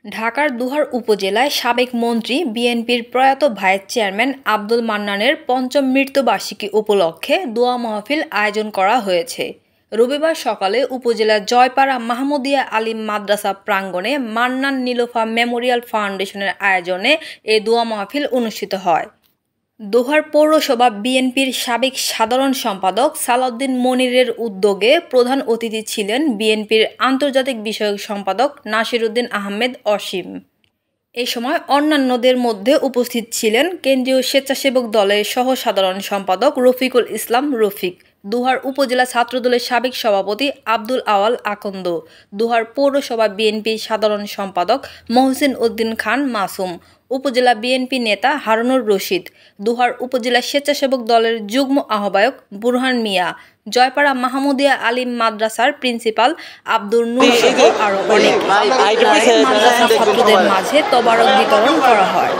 ঢাকার দুহার উপজেলায় সাবেক মন্ত্রী বিএনপির প্রয়াত ভাইস চেয়ারম্যান আব্দুল মান্নানের পঞ্চম মৃত্যুবার্ষিকী উপলক্ষে দোয়া মাহফিল আয়োজন করা হয়েছে। রবিবার সকালে উপজেলার জয়পাড়া মাহমুদিয়া আলিম মাদ্রাসা প্রাঙ্গণে মান্নান নীলোফা মেমোরিয়াল ফাউন্ডেশনের আয়োজনে এ দোয়া মাহফিল অনুষ্ঠিত হয়। দোহার পৌরসভা বিএনপির সাবেক সাধারণ সম্পাদক সালাউদ্দিন মনিরের উদ্যোগে প্রধান অতিথি ছিলেন বিএনপির আন্তর্জাতিক বিষয়ক সম্পাদক নাসিরউদ্দিন আহমেদ অসীম। এ সময় অন্যান্যদের মধ্যে উপস্থিত ছিলেন কেন্দ্রীয় স্বেচ্ছাসেবক দলের সহ সাধারণ সম্পাদক রফিকুল ইসলাম রফিক, দোহার উপজেলা ছাত্রদলের সাবেক সভাপতি আব্দুল আওয়াল আকন্দ, দোহার পৌরসভা বিএনপির সাধারণ সম্পাদক মহসিন উদ্দিন খান মাসুম, উপজেলা বিএনপি নেতা হারুনুর রশিদ, দোহার উপজেলা স্বেচ্ছাসেবক দলের যুগ্ম আহ্বায়ক বুরহান মিয়া, জয়পাড়া মাহমুদিয়া আলিম মাদ্রাসার প্রিন্সিপাল আব্দুর নূর সহ আরও অনেক মাদ্রাসা ছাত্রদের মাঝে তবারক বিতরণ করা হয়।